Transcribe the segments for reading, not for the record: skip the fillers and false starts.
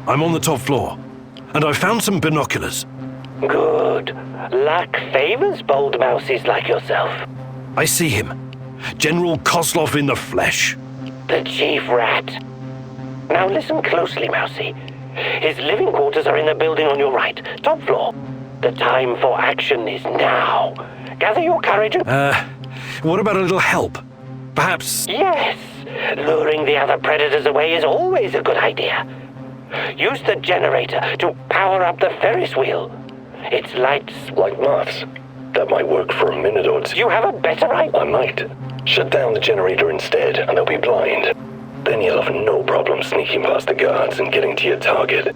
I'm on the top floor, and I found some binoculars. Good. Luck favors bold mouses like yourself. I see him. General Kozlov in the flesh. The chief rat. Now listen closely, Mousy. His living quarters are in the building on your right, top floor. The time for action is now. Gather your courage and... What about a little help? Perhaps... Yes. Luring the other predators away is always a good idea. Use the generator to power up the Ferris wheel. Its lights... Like moths. That might work for a minute or two. You have a better idea? I might. Shut down the generator instead, and they'll be blind. Then you'll have no problem sneaking past the guards and getting to your target.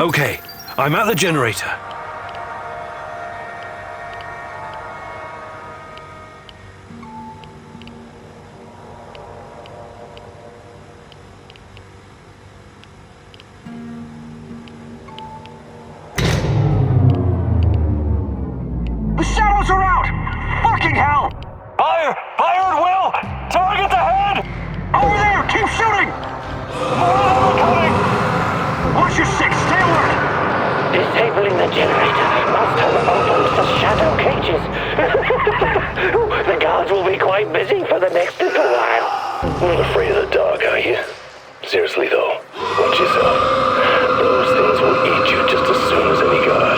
Okay, I'm at the generator. The shadows are out! Fucking hell! Fire! Fire at will! Target ahead! Over there! Keep shooting! More of them are coming! Watch your six! Stay alert! Disabling the generator must have opened the shadow cages. The guards will be quite busy for the next little while. Not afraid of the dark, are you? Seriously though, watch yourself. Those things will eat you just as soon as any guard.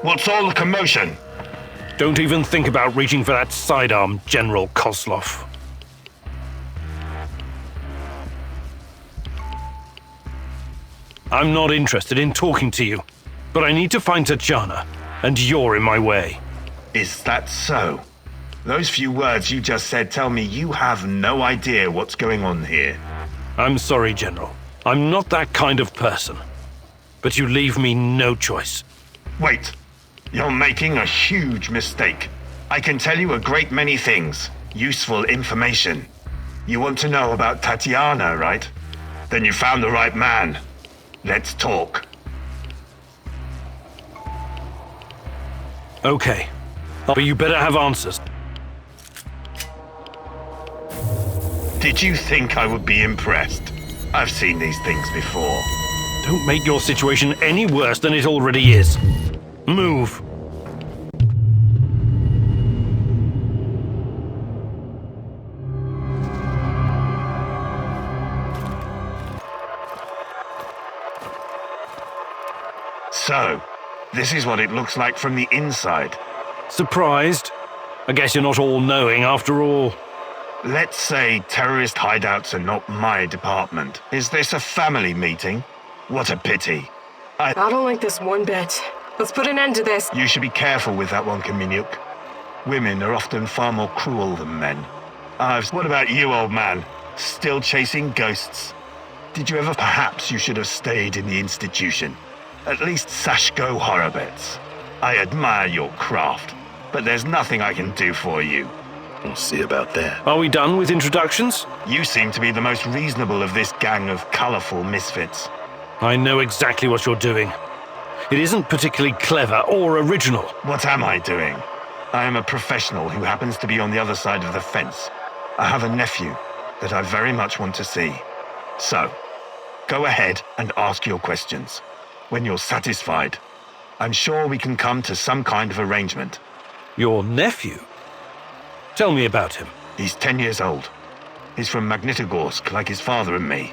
What's all the commotion? Don't even think about reaching for that sidearm, General Kozlov. I'm not interested in talking to you, but I need to find Tatiana, and you're in my way. Is that so? Those few words you just said tell me you have no idea what's going on here. I'm sorry, General. I'm not that kind of person. But you leave me no choice. Wait. You're making a huge mistake. I can tell you a great many things. Useful information. You want to know about Tatiana, right? Then you found the right man. Let's talk. Okay. But you better have answers. Did you think I would be impressed? I've seen these things before. Don't make your situation any worse than it already is. Move. So, this is what it looks like from the inside. Surprised? I guess you're not all-knowing after all. Let's say terrorist hideouts are not my department. Is this a family meeting? What a pity. I don't like this one bit. Let's put an end to this. You should be careful with that one, Kaminyuk. Women are often far more cruel than men. What about you, old man? Still chasing ghosts? Did you ever perhaps you should have stayed in the institution? At least Sashko Horobets. I admire your craft, but there's nothing I can do for you. We'll see about that. Are we done with introductions? You seem to be the most reasonable of this gang of colorful misfits. I know exactly what you're doing. It isn't particularly clever or original. What am I doing? I am a professional who happens to be on the other side of the fence. I have a nephew that I very much want to see. So, go ahead and ask your questions. When you're satisfied, I'm sure we can come to some kind of arrangement. Your nephew? Tell me about him. He's 10 years old. He's from Magnitogorsk, like his father and me.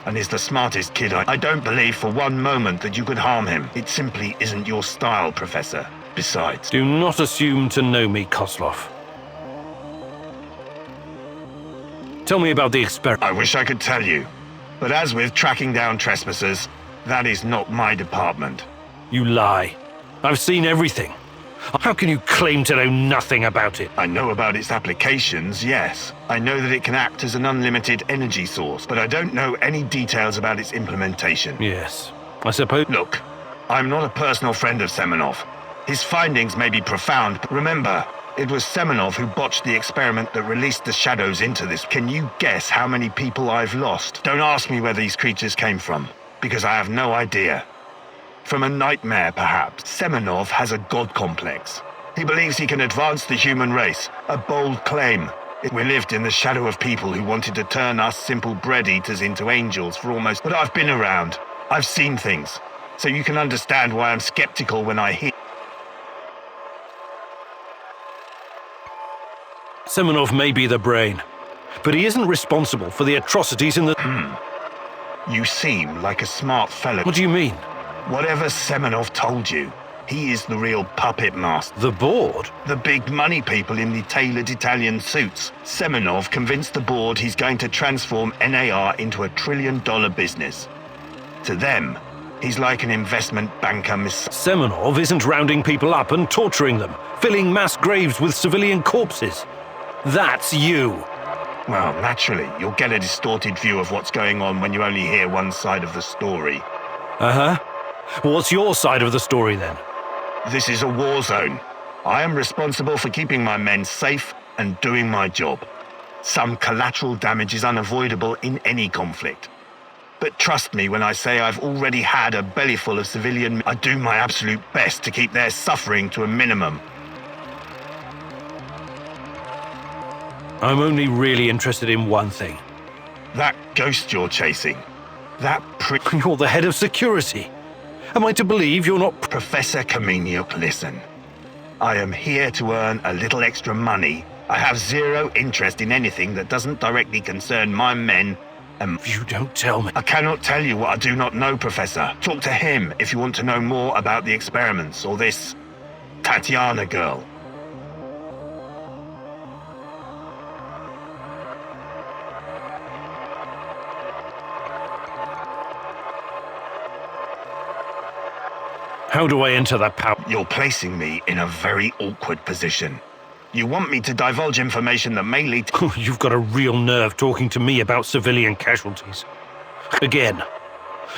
And he's the smartest kid. I don't believe for one moment that you could harm him. It simply isn't your style, Professor. Besides... Do not assume to know me, Kozlov. Tell me about the experiment. I wish I could tell you. But as with tracking down trespassers, that is not my department. You lie. I've seen everything. How can you claim to know nothing about it? I know about its applications, yes. I know that it can act as an unlimited energy source, but I don't know any details about its implementation. Yes, I suppose... Look, I'm not a personal friend of Semenov. His findings may be profound, but remember, it was Semenov who botched the experiment that released the shadows into this. Can you guess how many people I've lost? Don't ask me where these creatures came from. Because I have no idea. From a nightmare, perhaps, Semenov has a god complex. He believes he can advance the human race, a bold claim. We lived in the shadow of people who wanted to turn us simple bread-eaters into angels for almost... But I've been around. I've seen things. So you can understand why I'm skeptical when I hear... Semenov may be the brain, but he isn't responsible for the atrocities in the... You seem like a smart fellow. What do you mean? Whatever Semenov told you, he is the real puppet master. The board? The big money people in the tailored Italian suits. Semenov convinced the board he's going to transform NAR into a $1 trillion business. To them, he's like an investment banker. Semenov isn't rounding people up and torturing them, filling mass graves with civilian corpses. That's you. Well, naturally, you'll get a distorted view of what's going on when you only hear one side of the story. Uh-huh. What's your side of the story, then? This is a war zone. I am responsible for keeping my men safe and doing my job. Some collateral damage is unavoidable in any conflict. But trust me when I say I've already had a bellyful of civilian... I do my absolute best to keep their suffering to a minimum. I'm only really interested in one thing. That ghost you're chasing. That You're the head of security. Am I to believe you're not... Professor Kamenyuk, listen. I am here to earn a little extra money. I have zero interest in anything that doesn't directly concern my men and... You don't tell me. I cannot tell you what I do not know, Professor. Talk to him if you want to know more about the experiments or this Tatiana girl. How do I enter that power? You're placing me in a very awkward position. You want me to divulge information that may lead to... You've got a real nerve talking to me about civilian casualties. Again,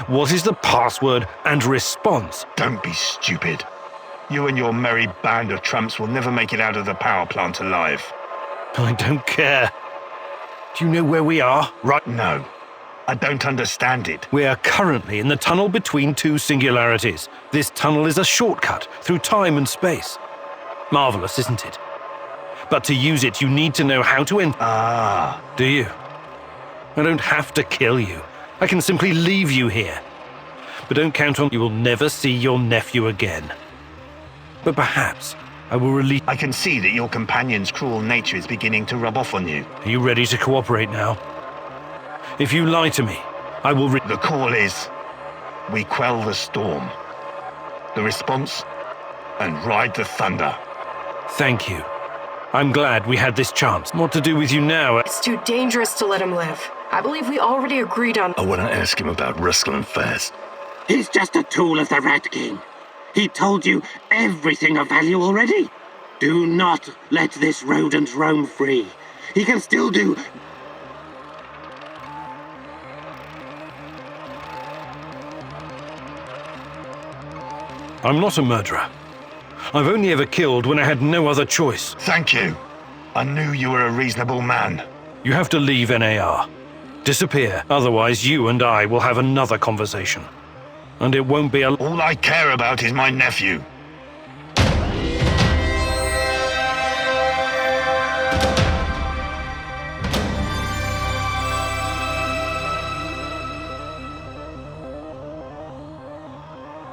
what is the password and response? Don't be stupid. You and your merry band of trumps will never make it out of the power plant alive. I don't care. Do you know where we are? Right. No, I don't understand it. We are currently in the tunnel between two singularities. This tunnel is a shortcut through time and space. Marvelous, isn't it? But to use it, you need to know how to enter. Ah. Do you? I don't have to kill you. I can simply leave you here. But don't count on... You will never see your nephew again. But perhaps I will release... I can see that your companion's cruel nature is beginning to rub off on you. Are you ready to cooperate now? If you lie to me, I will... The call is... We quell the storm. The response? And ride the thunder. Thank you. I'm glad we had this chance. What to do with you now? It's too dangerous to let him live. I believe we already agreed on... I want to ask him about Rusklin fast. He's just a tool of the Rat King. He told you everything of value already. Do not let this rodent roam free. He can still do... I'm not a murderer. I've only ever killed when I had no other choice. Thank you. I knew you were a reasonable man. You have to leave NAR. Disappear, otherwise you and I will have another conversation. And it won't be a... All I care about is my nephew.